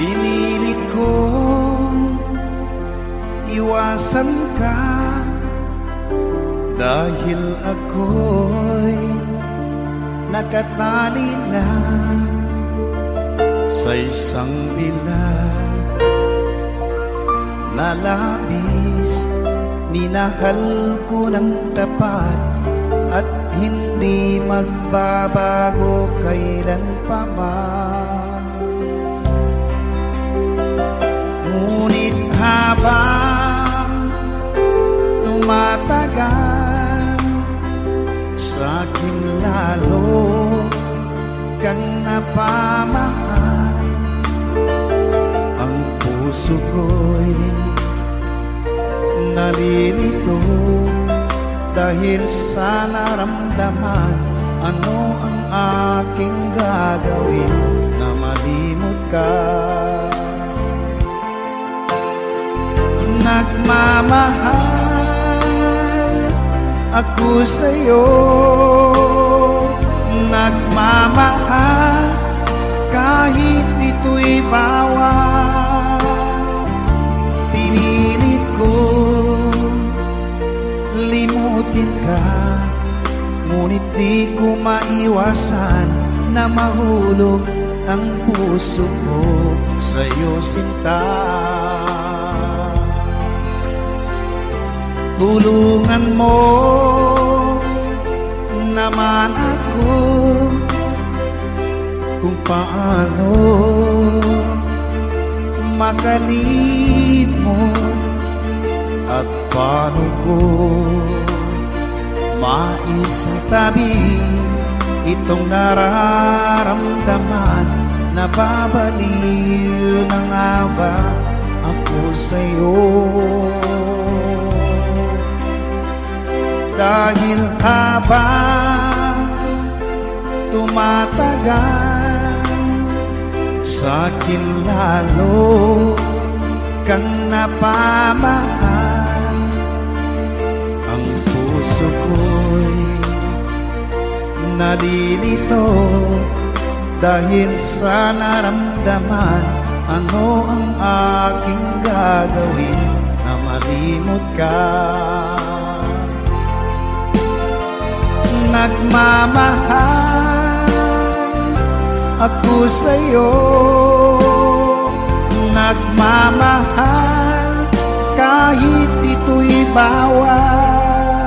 Pinilit kong iwasan ka dahil ako'y nakatali na sa isang bilag na labis. Minahal ko ng tapat at hindi magbabago kailan pa man. Ngunit habang tumatagal, sa'kin lalo kang napamahal. Ang puso ko'y nalilito dahil sa naramdaman. Ano ang aking gagawin na malimot ka? Nagmamahal ako sa'yo, nagmamahal kahit ito'y bawal. Pinilit ko limutin ka, ngunit di ko maiwasan na mahulog ang puso ko sa'yo, sinta. Tulungan mo naman ako kung paano makalimot at paano ko maisatabi itong nararamdaman. Nababaliw na nga ba ako sa'yo? Dahil habang tumatagal, sa'kin lalo kang napamahal. Ang puso ko'y nalilito dahil sa naramdaman. Ano ang aking gagawin na malimot ka? Nagmamahal ako sa'yo, nagmamahal kahit ito'y bawal.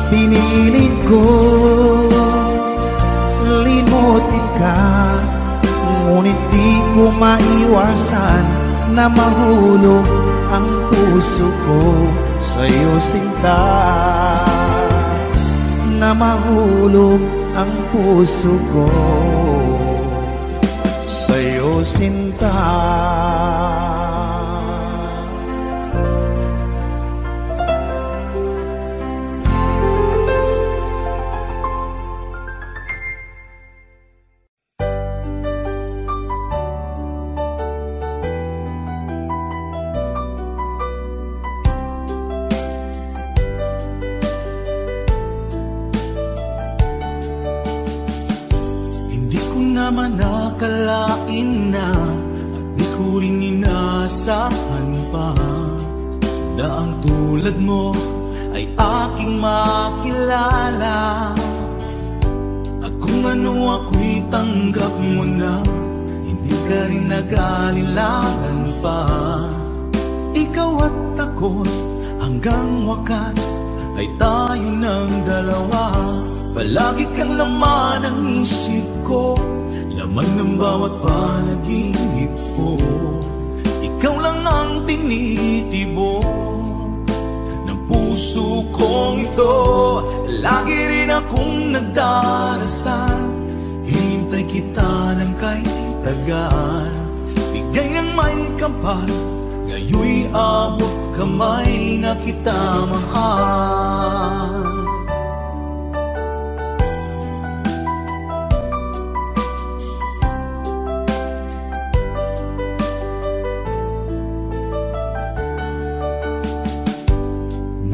Pinilit ko limutin ka, ngunit di ko maiwasan na mahulog ang puso ko sa'yo, sinta. Na mahulog ang puso ko sa'yo, sinta. naman nakalain na at di ko rin inaasahan pa na ang tulad mo ay aking makilala. At kung ano ako'y tanggap mo na, hindi ka rin nag-alinlangan pa. Ikaw at ako hanggang wakas ay tayo ng dalawa. Palagi kang laman ng isip ko, laman ng bawat panaginip ko. Ikaw lang ang tinitibo ng puso kong ito. Lagi rin akong nagdarasal, hinintay kita ng kahit tagal. Bigay ng may kapal, ngayoy abot kamay na kita mahal.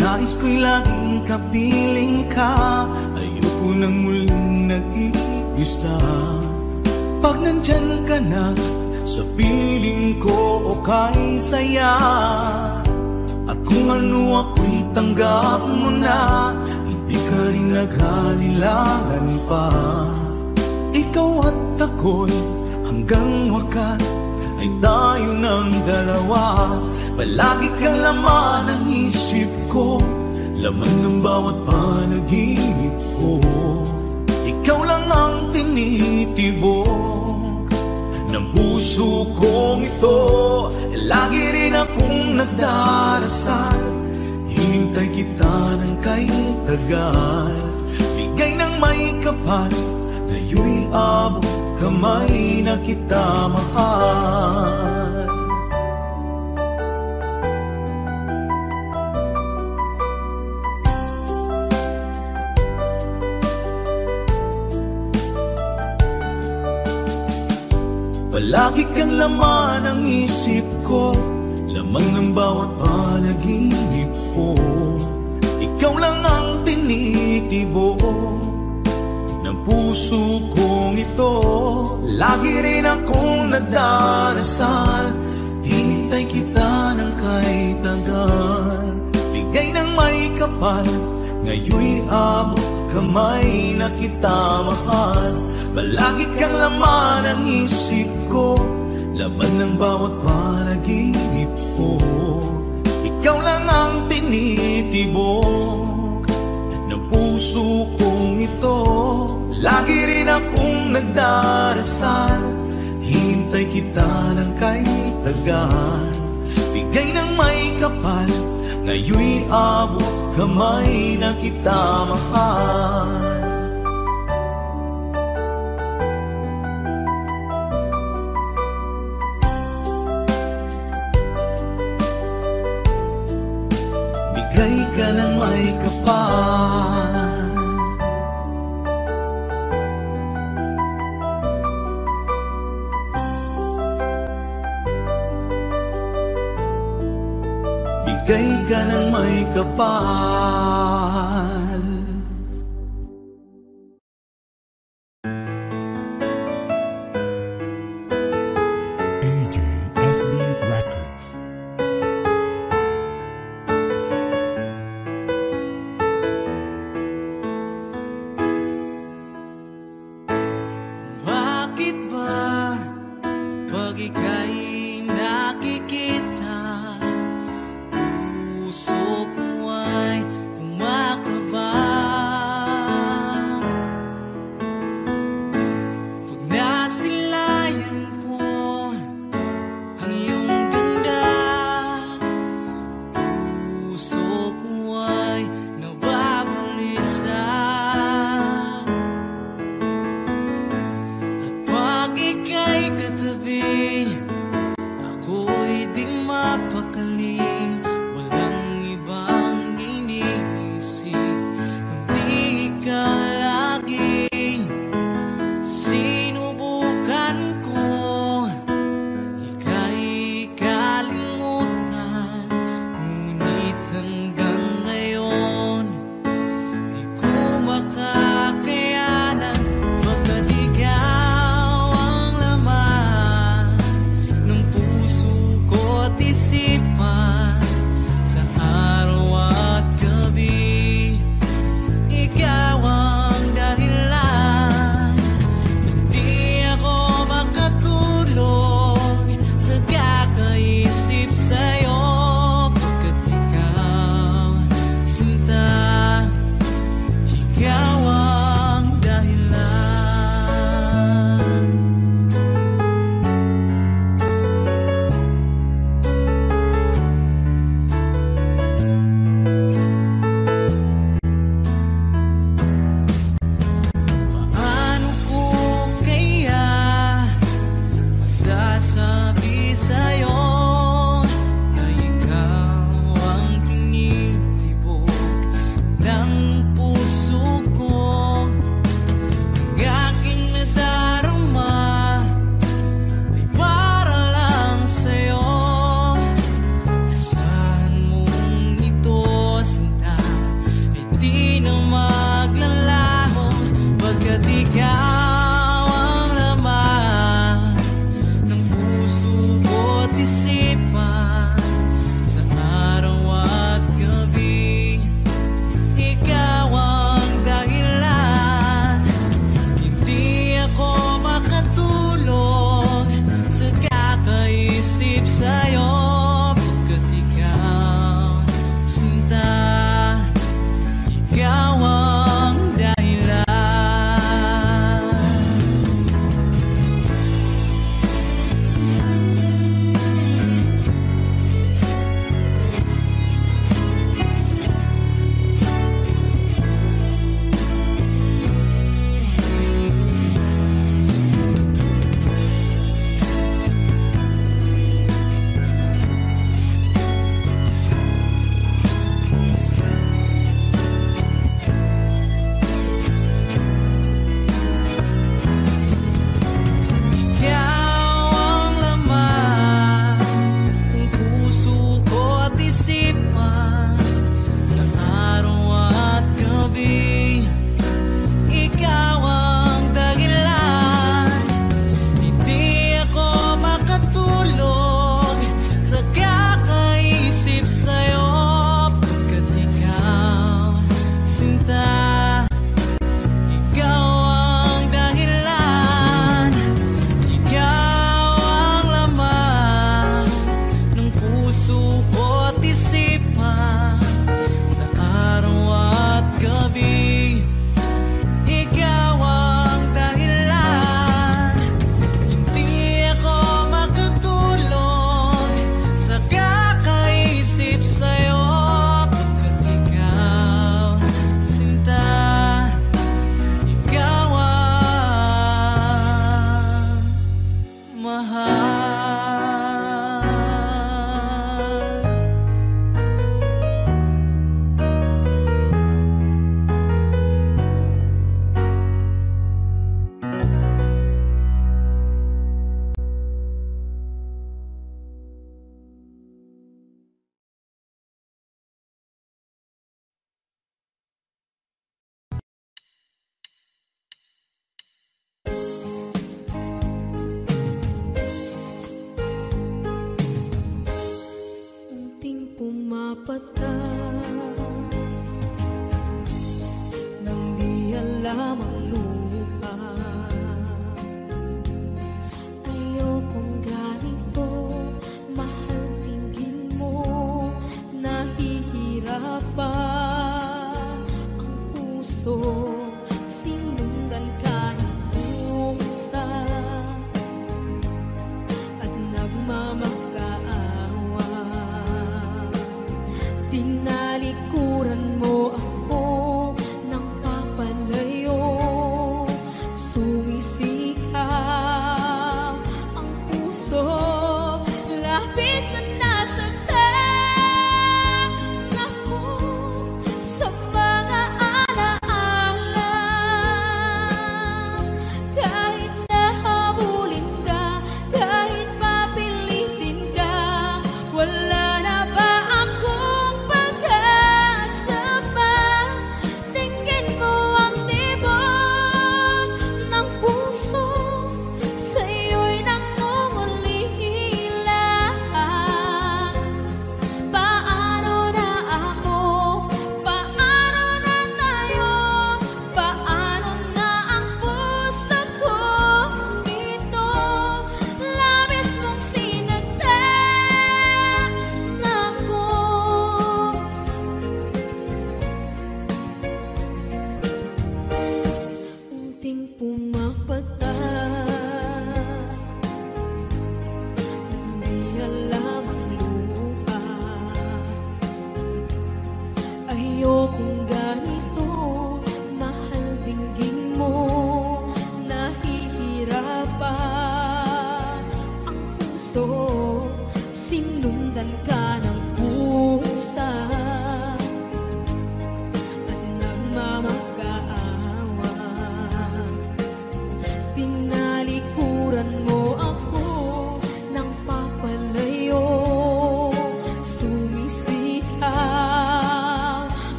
Nais ko'y laging kapiling ka, ayoko nang muling nag-iisa. Pag nandyan ka na, sa piling ko o kay saya. At kung ano ako'y tanggap mo na, hindi ka rin naghalilangan pa. Ikaw at ako'y hanggang wakas ay tayo ng dalawa. Palagi kang laman ng isip ko, laman ng bawat panaginip ko. Ikaw lang ang tinitibok ng puso kong ito. Lagi rin akong nagdarasal, hinintay kita ng kay tagal. Bigay ng may kapal, ngayon'y abot kamay na kita mahal. Palagi kang laman ng isip ko, lamang ng bawat panaginip ko. Ikaw lang ang tinitibok ng puso kong ito. Lagi rin akong nagdarasal, hinintay kita ng kay tagal. Bigay ng may kapal, ngayon'y abot kamay na kita mahal. Palagi kang laman ng isip ko, laman ng bawat panaginip ko. Ikaw lang ang tinitibok ng puso kong ito. Lagi rin akong nagdarasal, hintay kita ng kay tagal. Bigay ng may kapal, ngayon'y abot kamay na kita mahal. Bigay ka ng may kapal, bigay ka ng may kapal. AJSB Records. Bakit ba pag ika'y nakikita, puso ko ay kumakaba? Pag nasilayan ko ang iyong ganda, puso ko ay nababalisa. Pag ika'y katabi,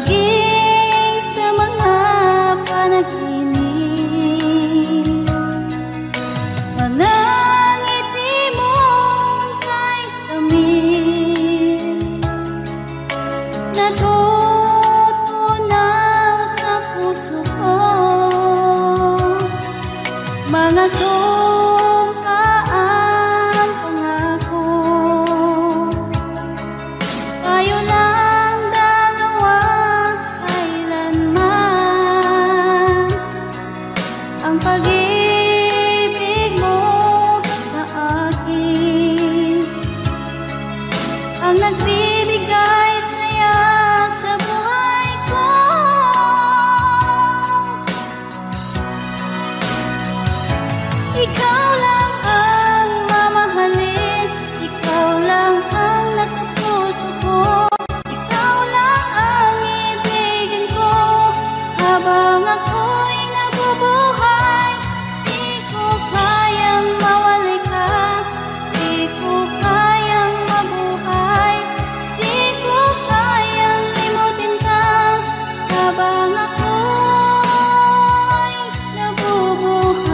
maging sa mga panaginip. Walang ngiti mong kay tamis, natutunaw sa puso ko. Mga sumpa ang pangako, tayo lang dalawa kailanman. Ang pag-ibig mo sa akin ang nagbibigay saya sa buhay ko. Ikaw lang ang mamahalin, ikaw lang ang nasa puso ko. Ikaw lang ang ibigin ko habang ako'y nabubuhay. Di ko kayang mawalay ka, di ko kayang mabuhay, di ko kayang limutin ka habang ako'y nabubuhay.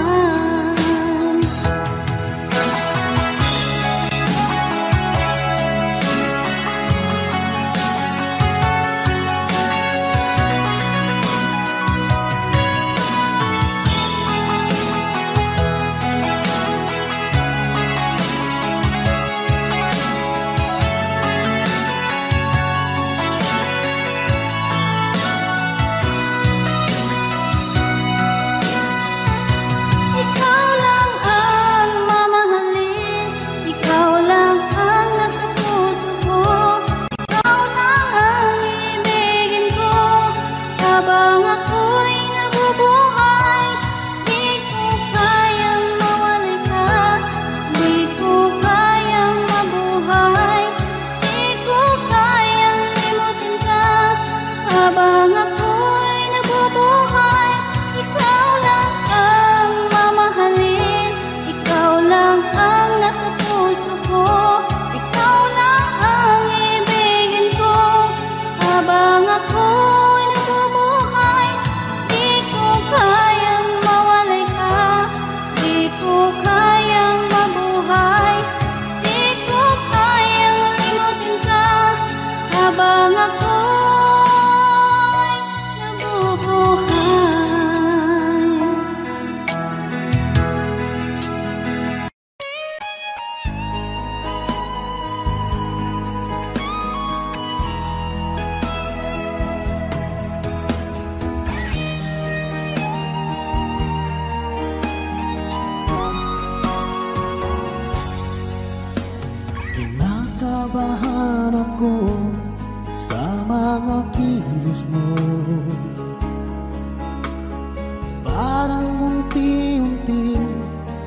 Ikaw lang ang mamahalin, ikaw lang ang nasa puso ko. Ikaw lang ang ibigin ko habang ako'y nabubuhay. Di ko kayang mawalay ka, di ko kayang mabuhay, di ko kayang limutin ka habang ako'y nabubuhay. Ikaw lang ang mamahalin, ikaw lang ang nasa puso ko. Ikaw lang ang ibigin ko habang ako'y nabubuhay. Di ko kayang mawalay ka, di ko kayang mabuhay, di ko kayang limutin ka habang ako'y nabubuhay. Kinakabahan ako sa mga kilos mo. Parang unti-unti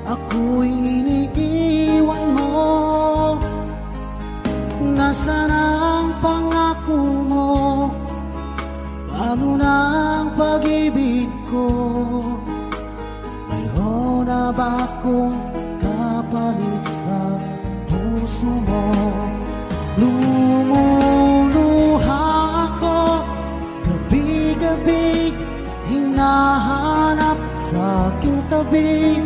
ako'y iniiwan mo. Nasaan ang pangako mo? Paano na ang pag-ibig ko? Mayroon na ba akong kapalit sa puso mo? Lumuluha ako gabi-gabi, hinahanap sa aking tabi.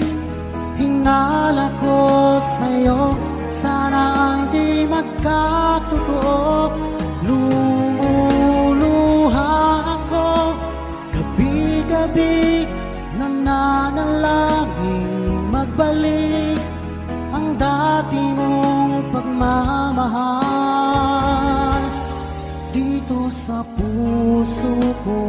Hinala ko sa'yo, sana hindi magkatotoo. Lumuluha ako gabi-gabi, nananalangin magbalik ang dati mong pagmamahal dito sa puso ko.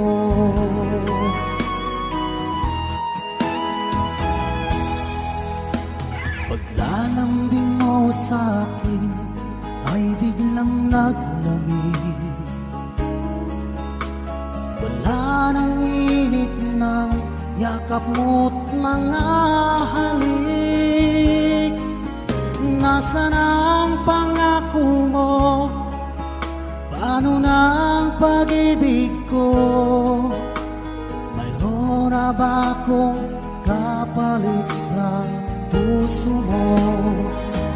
Paglalambing mo sa akin ay biglang naglamig. Wala nang init ng yakap mo't mga halik. Nasaan ang pangako mo? Paano na ang pag-ibig ko? Mayroon na ba akong kapalit sa puso mo?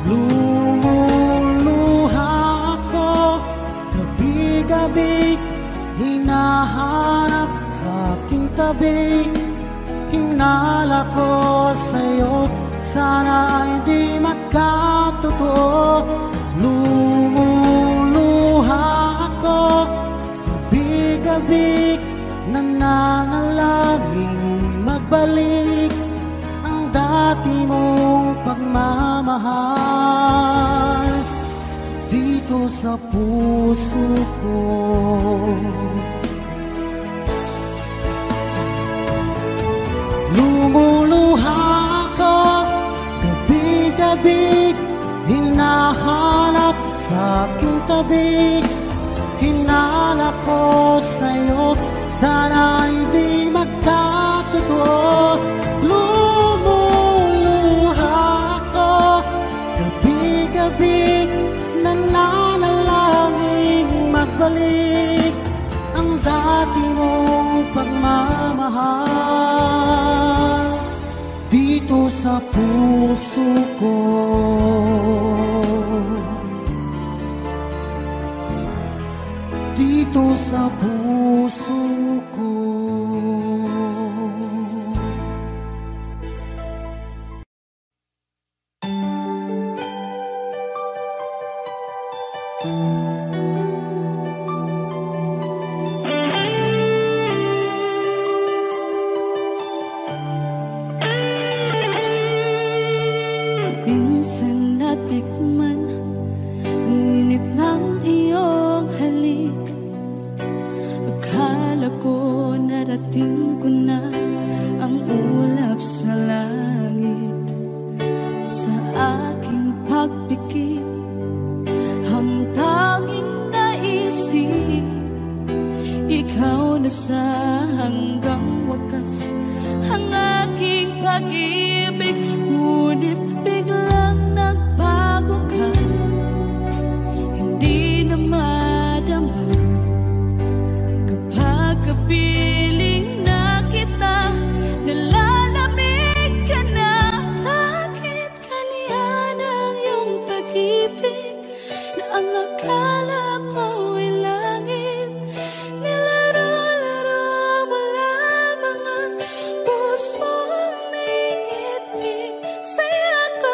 Lumuluha ako gabi-gabi, hinahanap sa aking tabi. Hinala ko sa'yo, sana ay di magkatotoo. Lumuluha ako, gabi-gabi, nananalangin magbalik ang dati mong pagmamahal dito sa puso ko. Lumuluha ako, gabi-gabi, hinahanap sa aking tabi. Hinala ko sa'yo, sana ay di magkatotoo. Lumuluha ako, gabi-gabi, nananalangin magbalik ang dati mong pagmamahal dito sa puso ko. Dito sa puso ko. Minsan natikman ang init ng iyong halik. Akala ko narating ko na ang ulap sa langit. Sa aking pagpikit, ang tanging naisip, ikaw na sa hanggang wakas ang aking pag-ibig. Ngunit biglang nagbago ka, hindi na madama. Kapag kapiling na kita, nalalamig ka na. Bakit kaniyan ang iyong pag-ibig na ang akala ko ay langit? Nilaro-laro mo lamang ang pusong naibig. Saya ko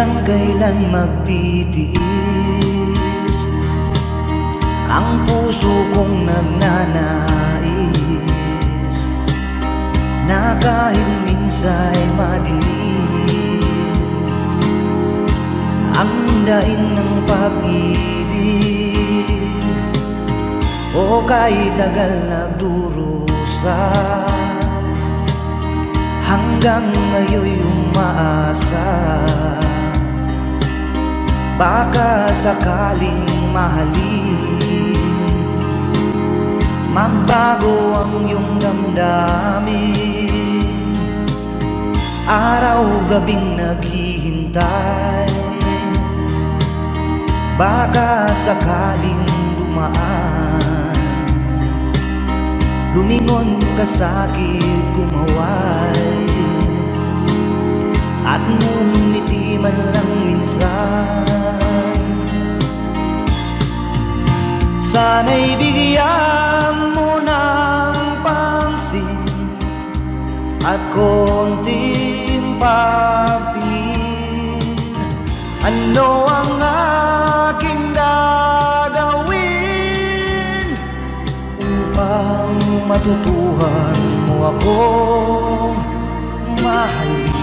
hanggang kailan magtitiis ang puso kong nagnanais na kahit minsa'y madilim ang daing ng pag-ibig o kahit tagal nagdurusa hanggang ngayon'y umaasa baka sakaling mahalin magbago ang iyong damdamin araw-gabing naghihintay baka sakaling dumaan lumingon ka sa'kin kumaway at ngumiti man lang minsan sana'y bigyan mo ng pansin at konting pagtingin ano ang aking gagawin upang matutuhan mo akong mahalin.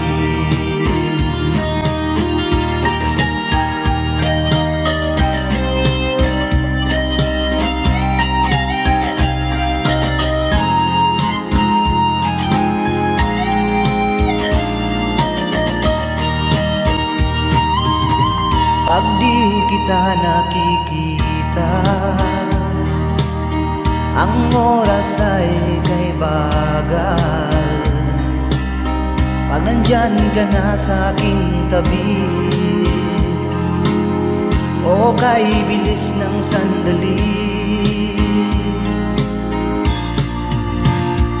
Pag di kita nakikita ang oras ay kay bagal pag nandyan ka na sa aking tabi o kay bilis ng sandali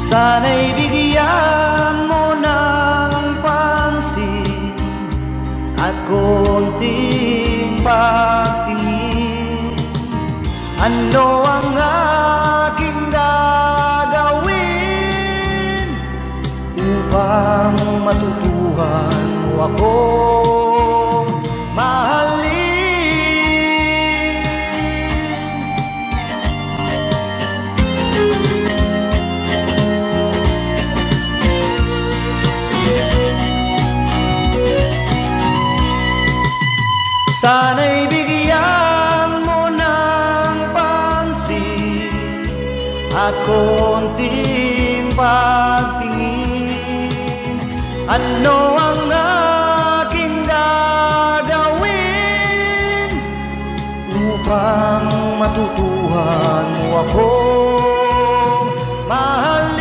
sana'y bigyan mo ng pansin at konting pagtingin ano ang aking gagawin upang matutuhan mo akong mahalin. Sana'y bigyan mo ng pansin at konting pagtingin ano ang aking gagawin upang matutuhan mo akong mahalin.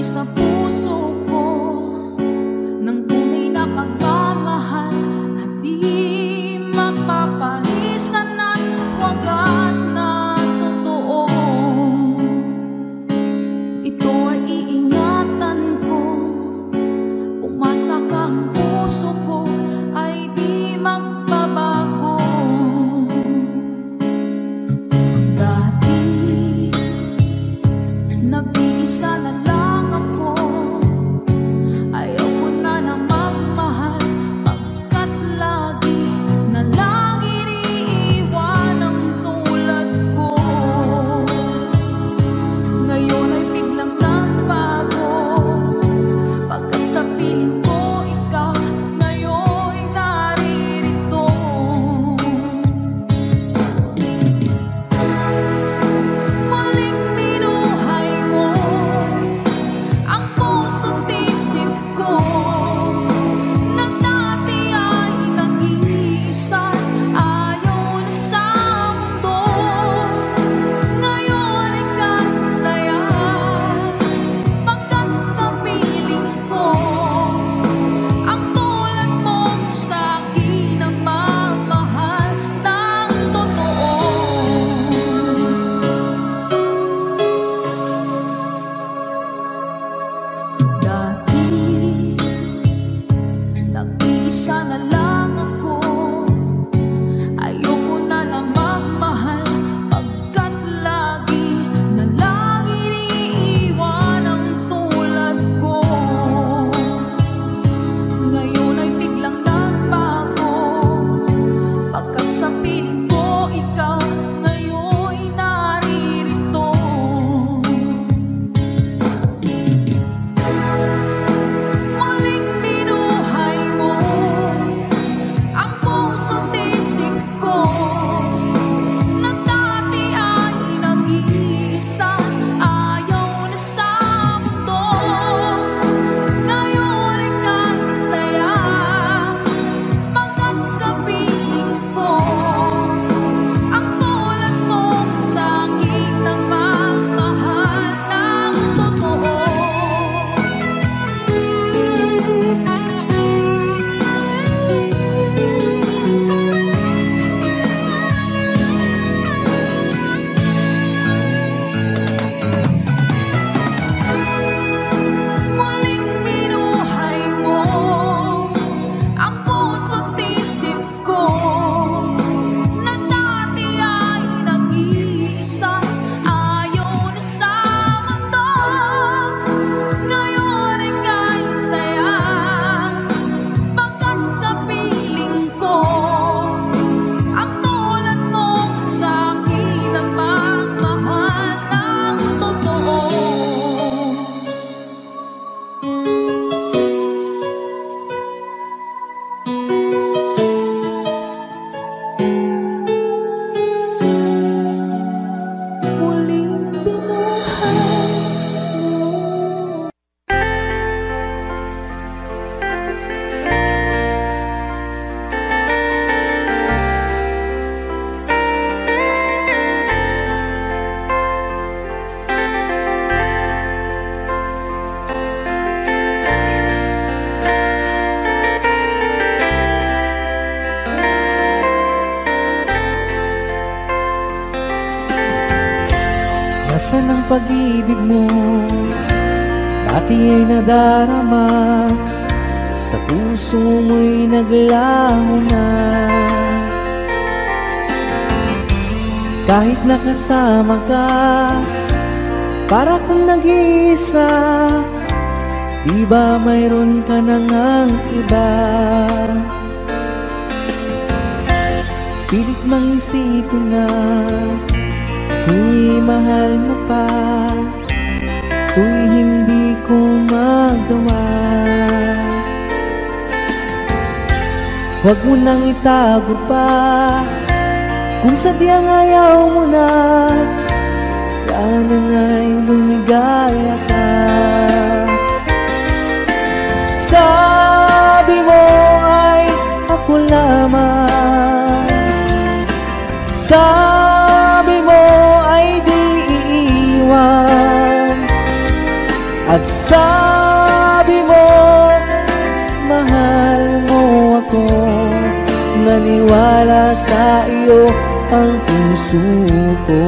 Sa puso ko ng tunay na pagmamahal na di mapaparisan at wagas na totoo. Ito ay iingatan ko, umasa ka ang puso ko ay di magbabago. Dati nag-iisa na lang pag-ibig mo dati ay nadarama, sa puso mo'y naglaho na. Kahit nakasama ka, para kung nag-iisa, di ba mayroon ka na ngang iba? Pilit mang isipin na kung mahal mo pa, to'y hindi ko magawa. Huwag mo nang itago pa, kung sadyang ayaw mo na, sana nga'y lumigaya ka. Sabi mo ay ako lamang, sabi mo ay di iiwan, at sabi mo mahal mo ako. Naniwala sa iyo ang puso ko.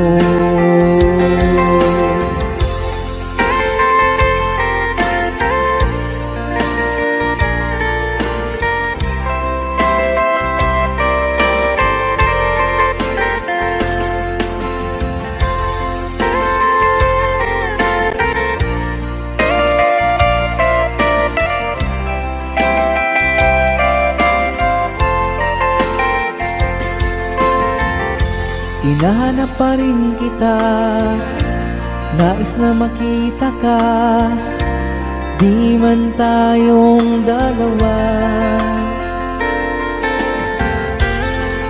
Hinahanap pa rin kita, nais na makita ka, di man tayong dalawa.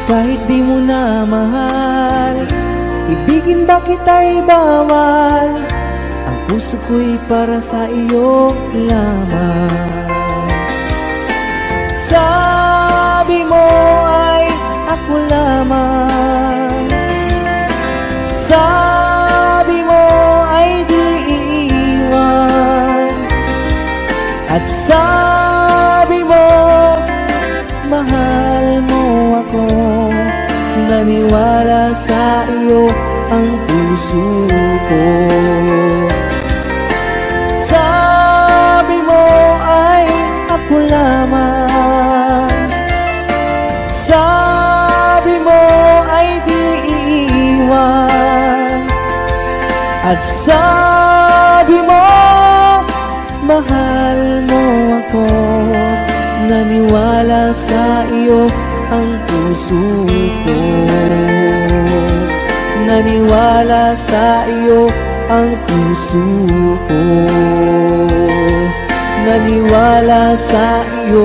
Kahit di mo na mahal, ibigin ba kita'y bawal, ang puso ko'y para sa iyo lamang. Sabi mo ay ako lamang, sabi mo ay di iiwan, at sabi mo mahal mo ako. Naniwala sa iyo ang puso ko. Sabi mo ay ako lamang, sabi mo ay di iiwan, at sabi mo mahal mo ako. Naniwala sa iyo ang puso ko. Naniwala sa iyo ang puso ko. Naniwala sa iyo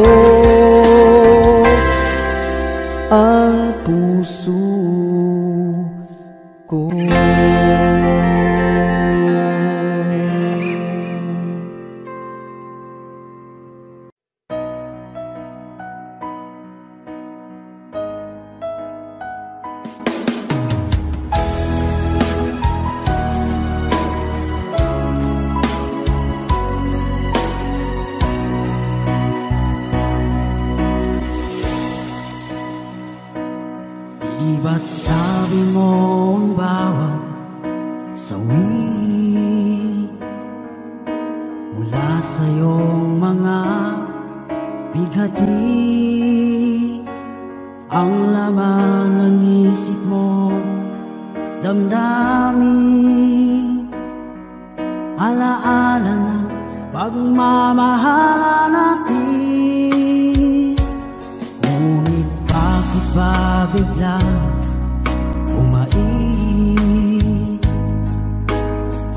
ang puso ko. Ba't sabi mo ang bawat sawi mula sa iyong mga bighati, ang laman ng isip mo, damdamin, alaala ng pagmamahala natin. Ngunit bakit ba biglang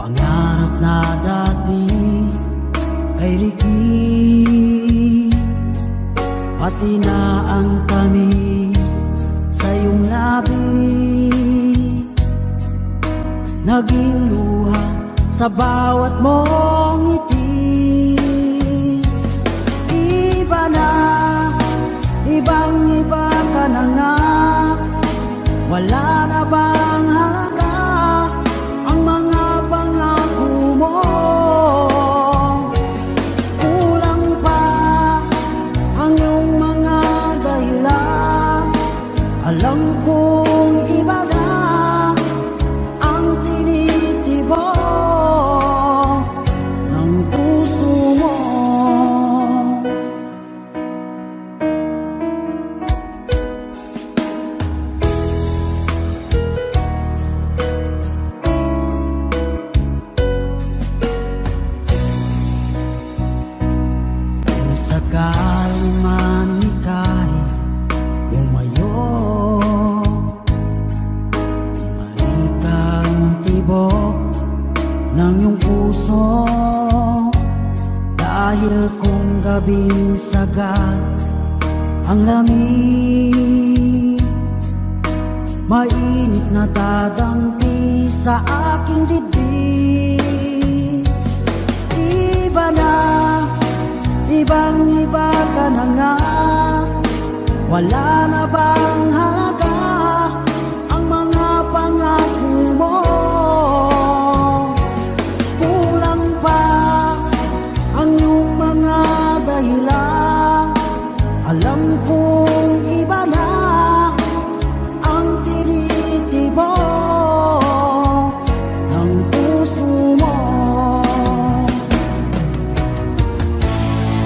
pangarap na dati ay liki, pati na ang tamis sa iyong labi, naging luha sa bawat mong ngiti. Iba na, ibang-iba ka na nga, wala na bang halaga ang mga pangako mo? Kulang pa ang iyong mga dahilan, alam kong iba na ang tinitibok. puso. Dahil kung gabing sagad ang lamig, mainit na dadampi sa aking dibdib. Iba na, ibang-iba ka na nga. Wala na bang halaga ang mga pangako mo? Kulang pa ang iyong mga dahilan. Alam kong iba na ang tinitibo ng puso mo.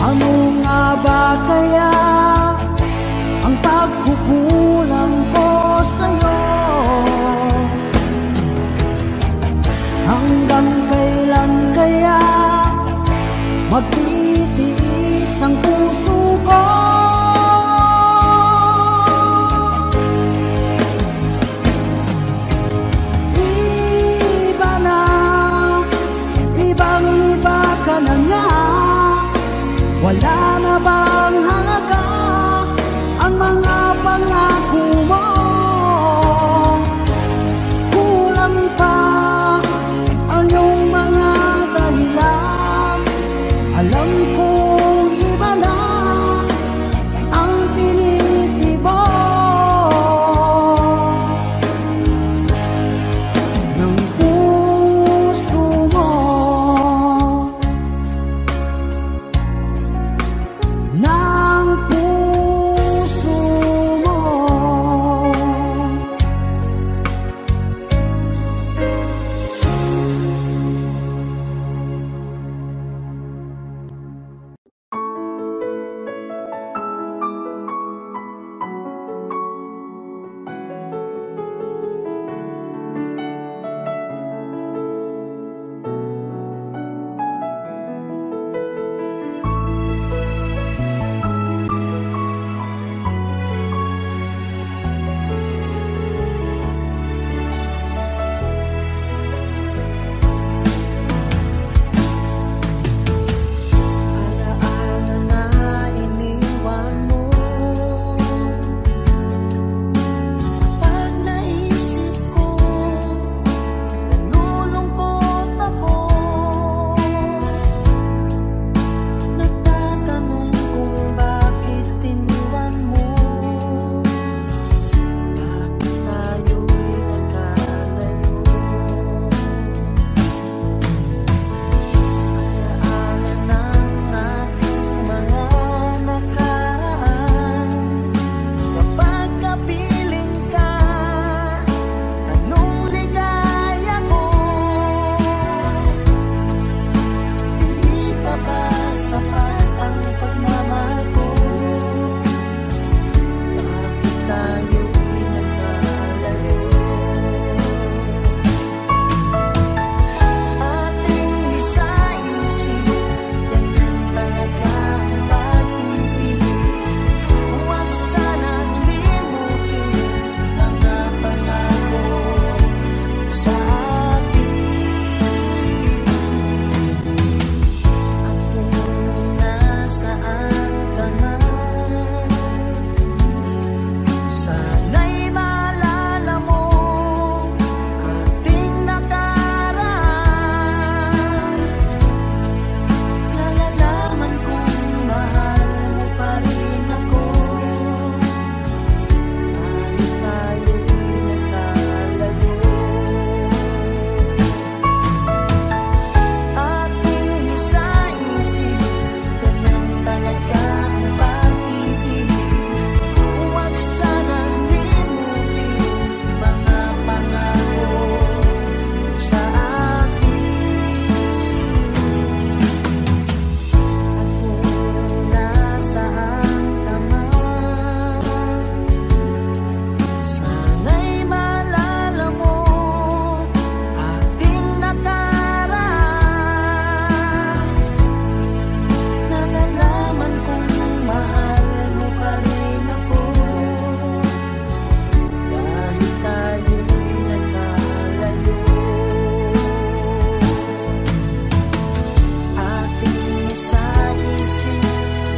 Ano nga ba kaya ang pagkukulang ko sa'yo? Hanggang kailan kaya magtitiis ang puso ko? Iba na, ibang-iba ka na nga. Wala na bang halaga ang mga pangako mo? Kulang pa ang iyong mga dahilan. Alam kong iba na ang tinitibo ng puso mo.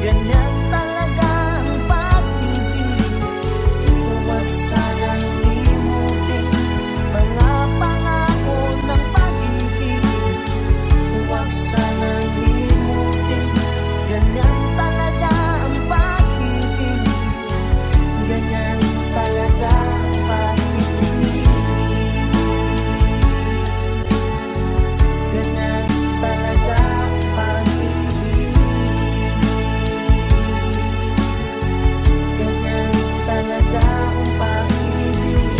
ganyan talaga ang pag-ibig. Huwag sanang limutin mga pangako ng pag-ibig. Huwag sanang limutin, ganyan talaga ang pag-ibig. Ganyan talaga ang pag-ibig. Ganyan talaga ang pag-ibig. Ganyan talaga ang pag-ibig.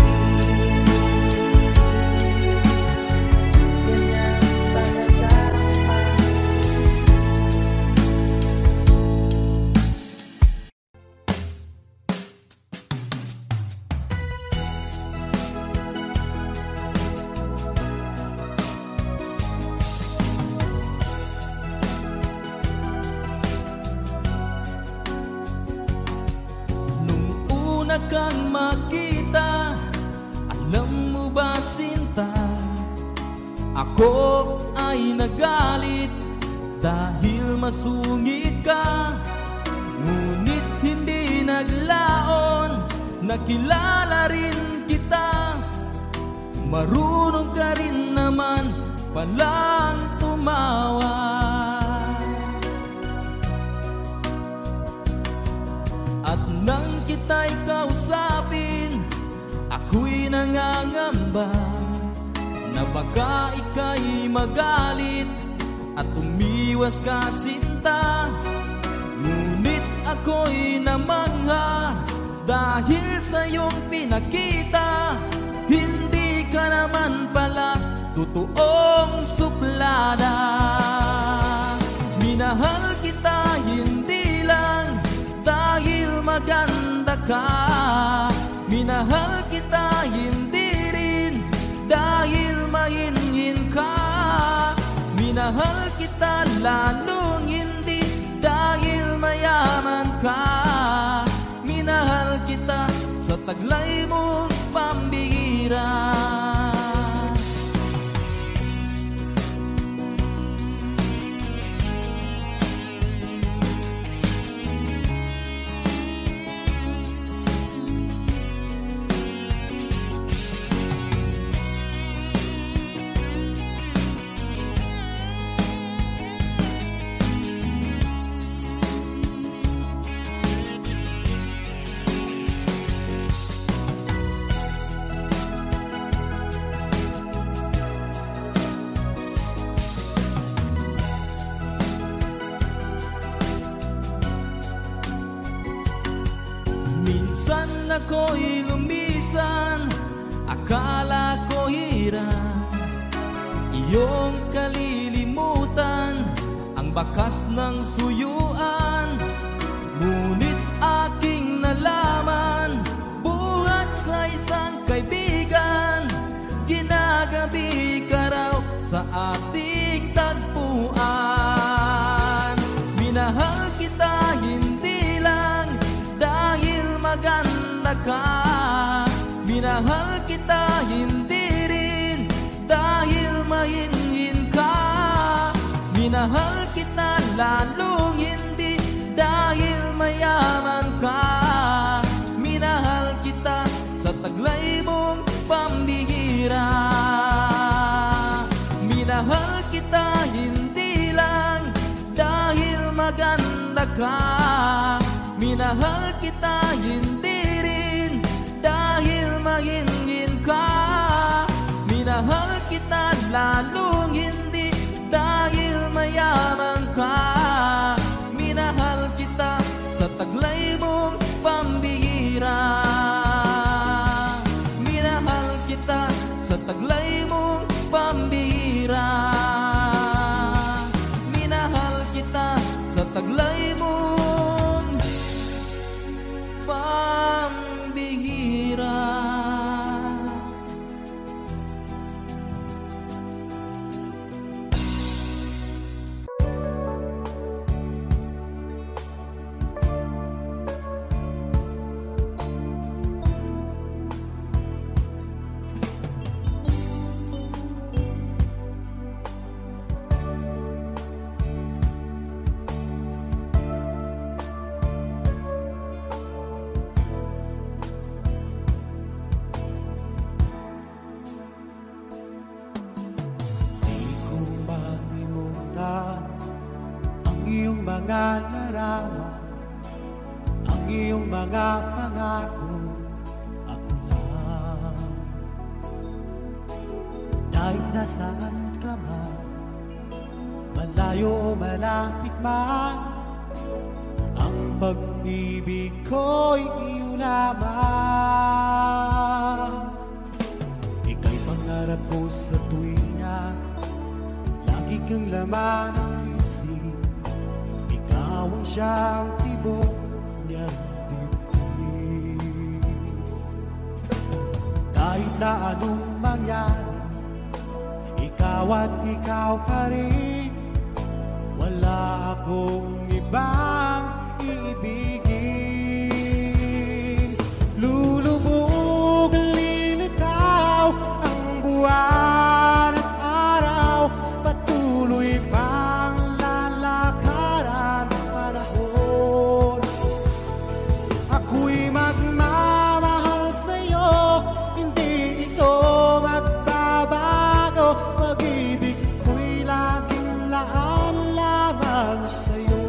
Ganyan talaga ang Nung una kang makita, alam mo ba sinta, ako ay nagalit dahil masungit ka. Ngunit hindi naglaon, nakilala rin kita. Marunong ka rin naman palang tumawa. At nang kita'y kausapin, ako'y nangangamba na baka ika'y magalit at umiwas ka sinta. Ngunit ako'y namangha dahil sa iyong pinakita, hindi ka naman pala totoong suplada. Minahal kita hindi lang dahil maganda ka, minahal kita hindi rin dahil mahinhin ka. Minahal kita lalong hindi dahil mayaman ka. Minahal kita sa taglay mong pambihira. Minsan ako'y lumisan, akala ko hirap iyong kalilimutan ang bakas ng suyuan. Ngunit aking nalaman, buhat sa isang kaibigan, ginagabi ka raw sa ating tagpuan. Minahal kita hindi lang dahil maganda ka, minahal kita hindi rin dahil mahinhin ka. Minahal kita lalong hindi dahil mayaman ka. Minahal kita sa taglay mong pambihira. Minahal kita hindi lang dahil maganda ka, minahal kita hindi rin dahil mahinhin ka. Minahal kita lalong hindi dahil mayaman ka. Minahal kita sa taglay mong pambihira. Minahal kita sa taglay mong pambihira. Minahal kita sa taglay mong pambihira. mga larawan, ang iyong mga pangako, ako lang. Kahit nasaan ka man, malayo o malapit man, ang pag-ibig ko'y iyo lamang. Ika'y pangarap ko sa tuwina, lagi kang laman ng isip. Ikaw ang siyang tibok niyang dibdib. Kahit na anong mangyari, ikaw at ikaw pa rin. Wala akong ibang iibigin. Lulubog, lilitaw ang buwan at araw, patuloy pang lalakaran ang panahon. Ako'y magmamahal sa'yo, hindi ito magbabago. Pag-ibig ko'y laging laan lamang sa'yo.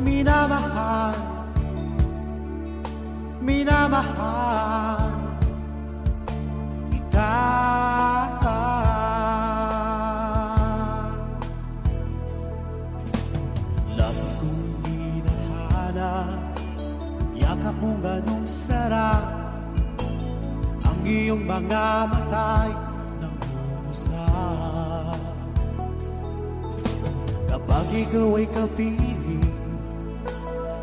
Minamahal, minamahal kita. Lagi kong hinahanap, yakap mo ganong sarap, ang iyong mga matay ng usap. Kapag ikaw ay kapiling,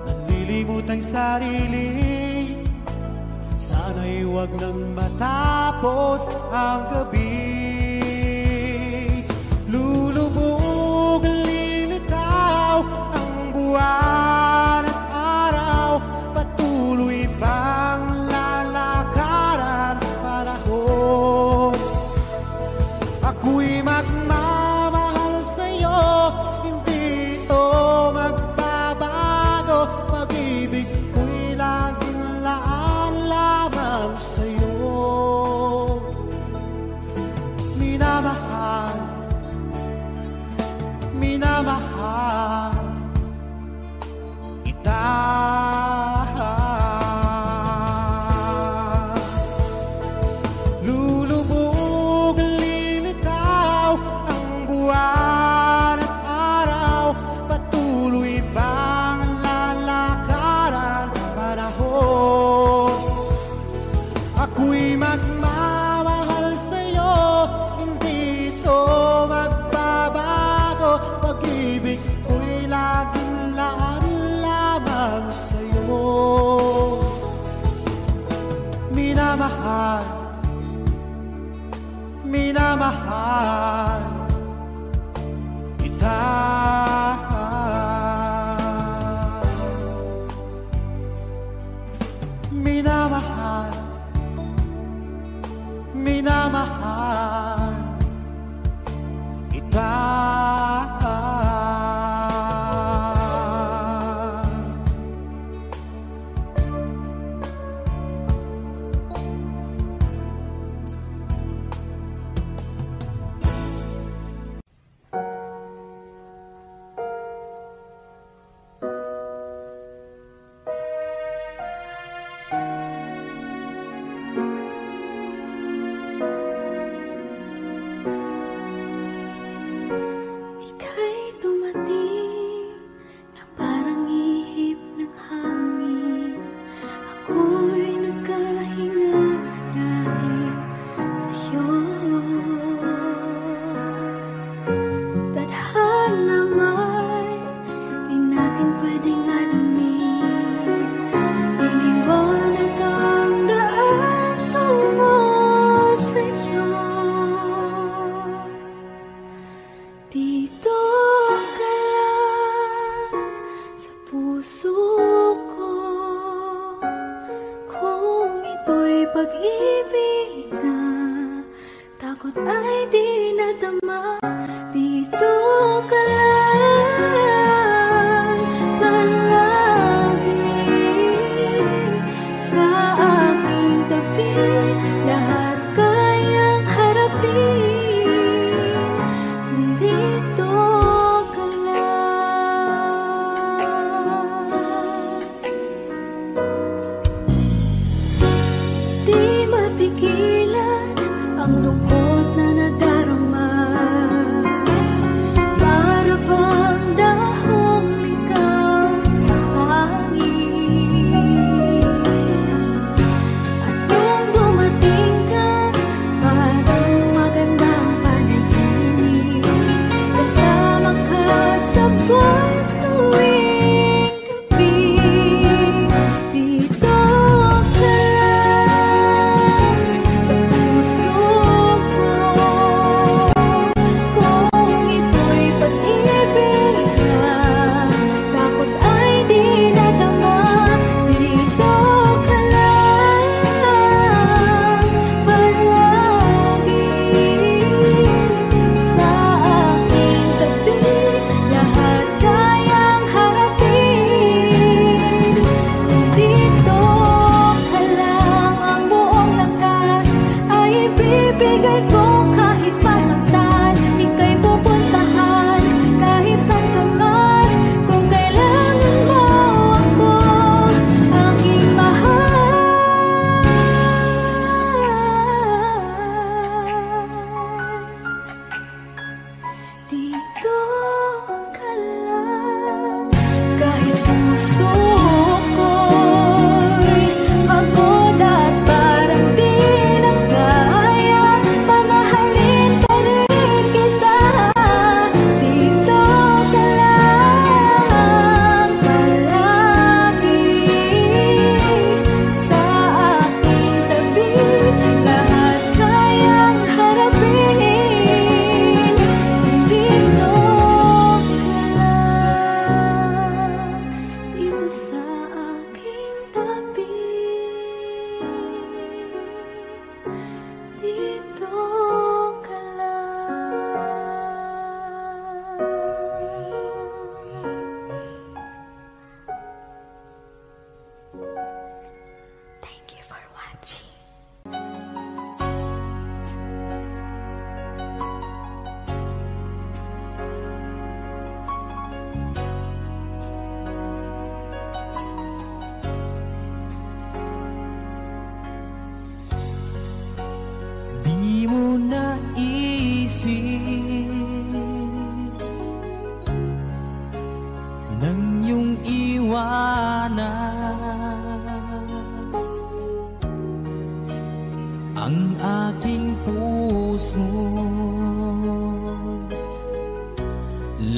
nalilimot ang sarili, sana'y huwag nang matapos ang gabi. Lulubog, lilitaw ang buwan at araw, patuloy pang lalakaran ang panahon. Ako'y magmamahal sa'yo, hindi ito magbabago. Pag-ibig ko'y laging laan lamang sa'yo. Minamahal, minamahal kita. Lulubog, lilitaw ang buwan at araw, patuloy pang lalakaran ang panahon. Ako'y magmamahal sa'yo, hindi ito magbabago. Pag-ibig ko'y laging laan lamang sa'yo. Minamahal, minamahal kita. Minamahal, minamahal kita.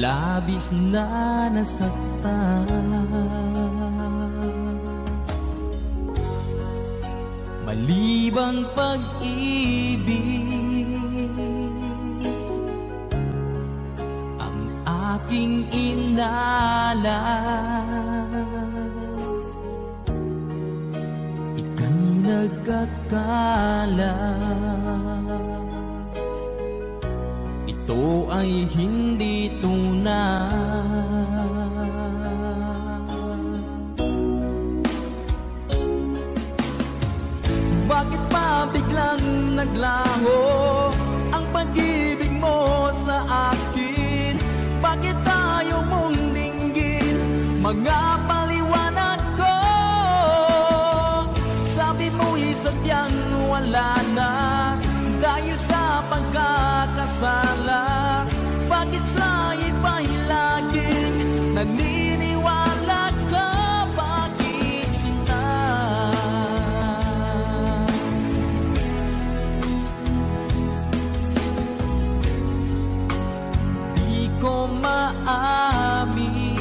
labis na nasaktan. Malibang pag-ibig ang aking inalay, ika'y nagkakala. Ito ay hindi tunay. Bakit pa biglang naglaho ang pag-ibig mo sa akin? Bakit tayo mong dinggin mga paliwanag ko? Sabi mo'y sadyang wala na dahil sa pagkakasala. Bakit sa iba'y laging naniniwala ka? Bakit sinta? Di ko maamin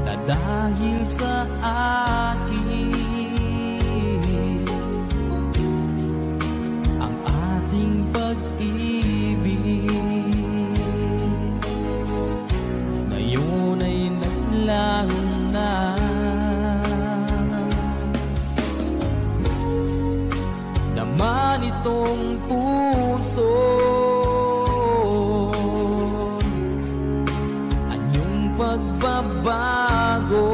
na dahil sa akin ngayon ay naglaho na. Naman itong puso anyong pagbabago.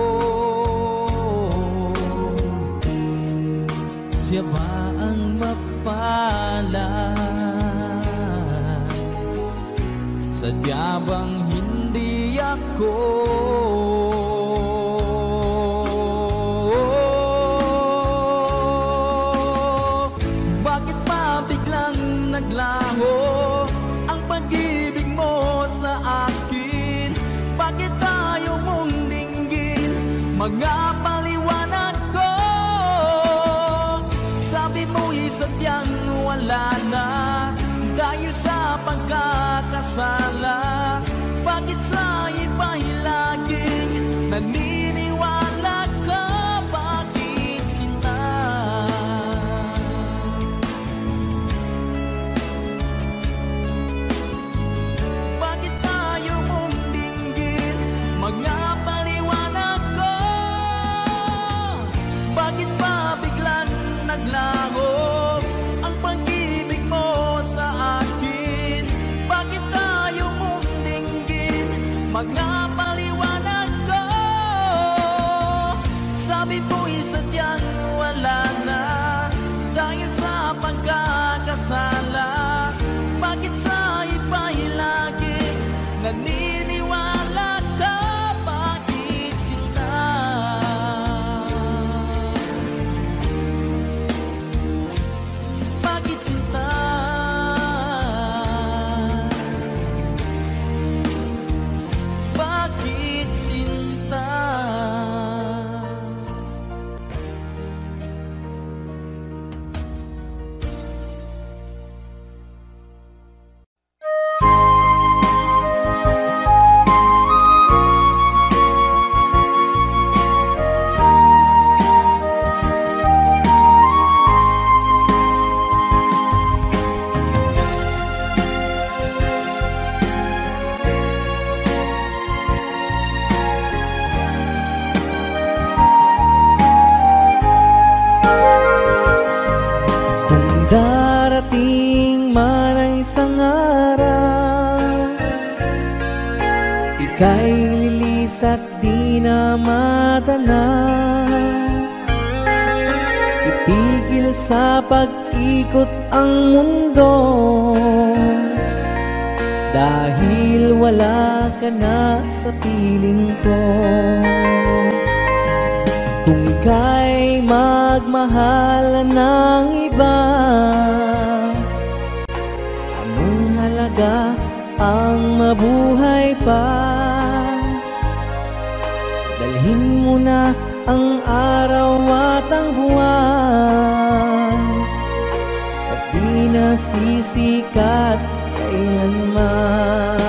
Siya ba ang mapalad? Sadya bang hindi ako? Bakit pa biglang naglaho ang pag-ibig mo sa akin? Bakit tayo mong dinggin mga paliwanag ko? Sabi mo'y sadyang wala na dahil sa pagkakasala. Bakit sa iba'y laging naniniwala ka? Bakit sinta? Bakit tayo mong dinggin mga paliwanag ko? Bakit pa biglang naglaho ang pag-ibig mo sa akin? Bakit tayo mong dinggin mga paliwanag ko? Sabi mo'y sadyang wala na dahil sa pagkakasala. Bakit sa iba'y laging naniniwala ka? Bakit sinta? Bakit sinta? Bakit sinta? Darating man ang isang araw, ika'y lilis at di na matanaw. Itigil sa pag-ikot ang mundo dahil wala ka na sa piling ko. Kung ika'y magmahal ng iba, anong halaga ang mabuhay pa? Dalhin mo na ang araw at ang buwan, at di di nasisikat kailanman.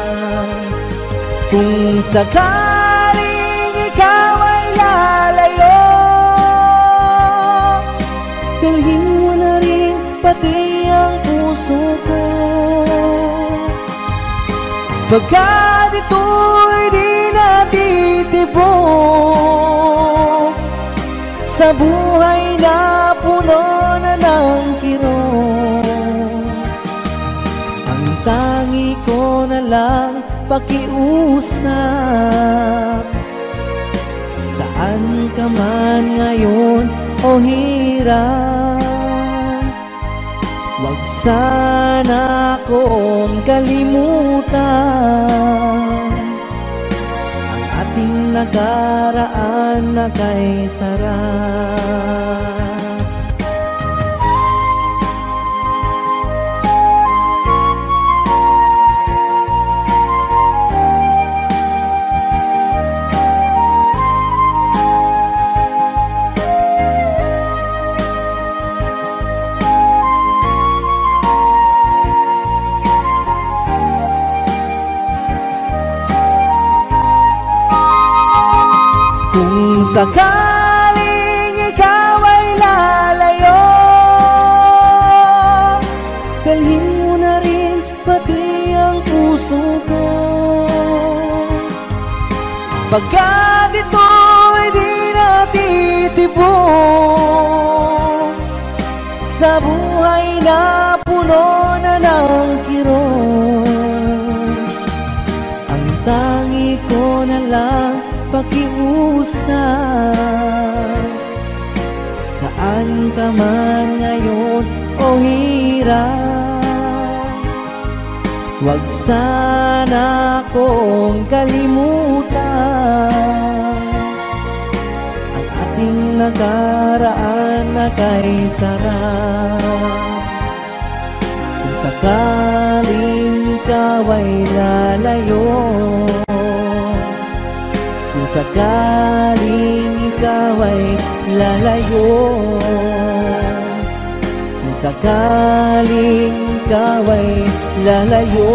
Kung sakaling ikaw ay lalayo, dalhin mo na rin pati ang puso ko. Pagkat ito'y di natitibok sa buhay na puno na ng kirot, ang tangi ko na lang pakiusap. Saan ka man ngayon o hirap, wag sana akong kalimutan ang ating nakaraan na kay sarap. Kung sakaling ikaw ay lalayo, dalhin mo na rin pati ang puso ko. Pagkat ito'y di natitibok sa buhay na puno na ng kirot, ang tangi ko na lang pakiusap. Saan ka man ngayon o hirap, wag sana akong kalimutan ang ating nakaraan na kay sarap. Kung sakaling ikaw ay lalayo, kung sakaling ikaw ay lalayo, kung sakaling ikaw ay lalayo,